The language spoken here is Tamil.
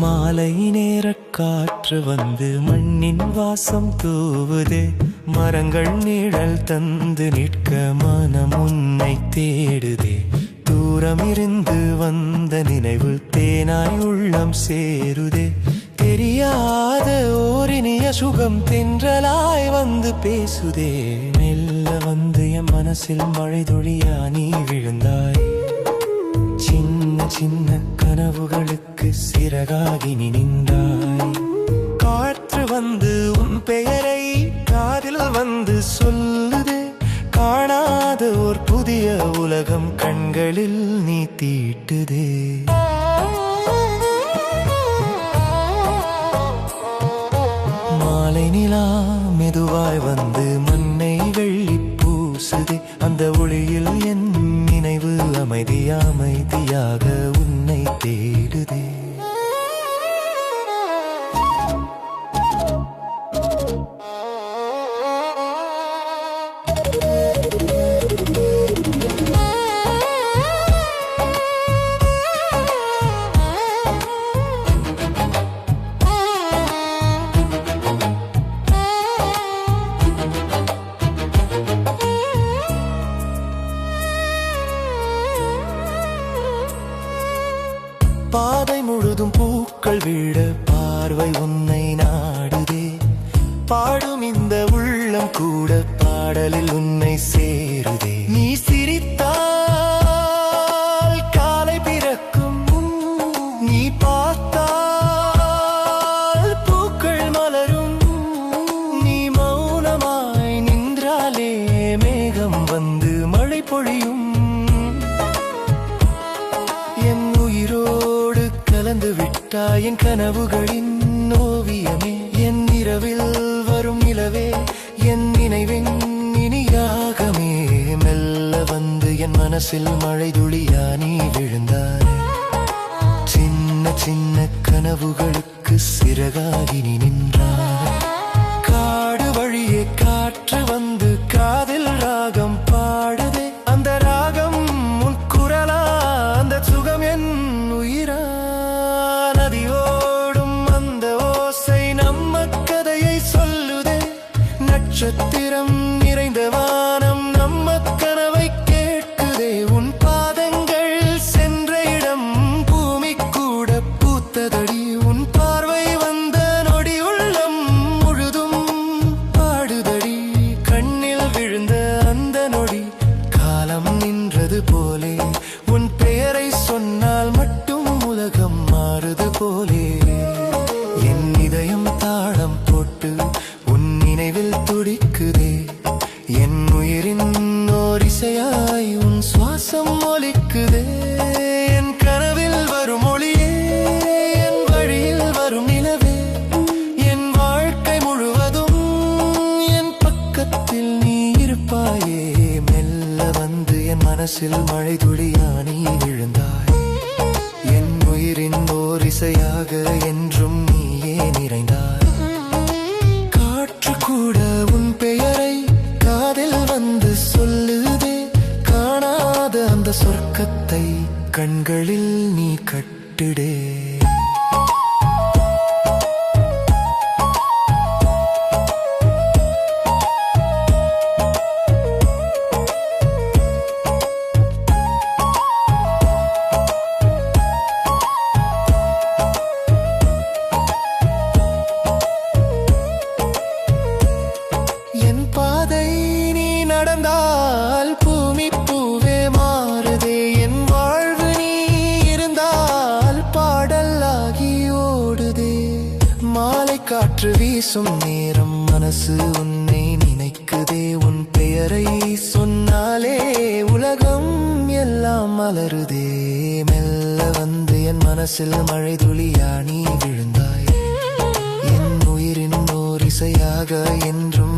மாலை நேர காற்று வந்து மண்ணின் வாசம் தூவுதே. மரங்கள் நிழல் தந்து நிற்க மனம் உன்னை தேடுதே. தூரமிருந்து வந்த நினைவு தேனாய் உள்ளம் சேருதே. தெரியாத ஓரினிய சுகம் தென்றலாய் வந்து பேசுதே. மெல்ல வந்து என் மனசில் மழை துளியா நீ விழுந்தாய். சின்ன சின்ன கனவுகளுக்கு சிறகாகி நீ நின்றாய். காற்று வந்து உன் பெயரை காதில் வந்து சொல்லுதே. காணாத ஓர் புதிய உலகம் கண்களில் நீ தீட்டுதே. மாலை நிலா மெதுவாய் வந்து மண்ணை வெள்ளி பூசுதே. அந்த ஒளியில் என் நினைவு அமைதியாக உன்னை தேடுதே. பாதை முழுதும் பூக்கள் விட பார்வை உன்னை நாடுதே. பாடும் இந்த உள்ளம் கூட பாடலில் உன்னை சேருதே. நீ சிரித்தால் காலை பிறக்கும். நீ பார்த்தால் பூக்கள் மலரும். நீ மௌனமாய் நின்றாலே மேகம் வந்து மழை பொழியும். என் உயிரோடு கலந்து விட்டாய் என் கனவுகளின் ஓவியமே. என் இரவில் வரும் நிலவே, என் நினைவின் இனியாகமே. மெல்ல வந்து என் மனசில் மழை துளியா நீ விழுந்தாய். சின்ன சின்ன கனவுகளுக்கு சிறகாகி நீ நின்றாய். காடு வழியே காற்று வந்து காதில் ராகம் பாடுதே. அந்த ராகம் உன் குரலா, அந்த சுகம் என் உயிரா. நதியோடும் அந்த ஓசை நம்ம கதையை சொல்லுதே. நட்சத்திரம் நிறைந்த வானம் நம்ம கனவை கேட்குதே. உன் பாதங்கள் சென்ற இடம் பூமி கூட பூத்ததடி. உன் பார்வை வந்த நொடி உள்ளம் முழுதும் பாடுதடி. கண்ணில் விழுந்த அந்த நொடி காலம் நின்றது போலே. உன் பெயரை சொன்னால் மட்டும் உலகம் மாறுது போலே. என் இதயம் தாளம் போட்டு உன் நினைவில் துடிக்குதே. என் உயிரின் ஓர் இசையாய் உன் சுவாசம் ஒலிக்குதே. என் கனவில் வரும் ஒளியே, என் வழியில் வரும் நிலவே. என் வாழ்க்கை முழுவதும் என் பக்கத்தில் நீ இருப்பாயே. மெல்ல வந்து என் மனசில் மழை துளியா நீ விழுந்தாய். என் உயிரின் ஓர் இசையாக என்றும் நீயே நிறைந்தாய். காற்று கூட உன் பெயரை காதில் வந்து சொல்லுதே. காணாத அந்த சொர்க்கத்தை கண்களில் நீ கட்டுடே. என் பாதை நீ நடந்தால் பூமி பூவே மாறுதே. என் வாழ்வு நீ இருந்தால் பாடலாகி ஓடுதே. மாலை காற்று வீசும் நேரம் மனசு உன்னை நினைக்குதே. உன் பெயரை சொன்னாலே உலகம் எல்லாம் மலருதே. மெல்ல வந்து என் மனசில் மழை துளியா நீ விழுந்தாய். என் உயிரின் ஓர் இசையாக என்றும்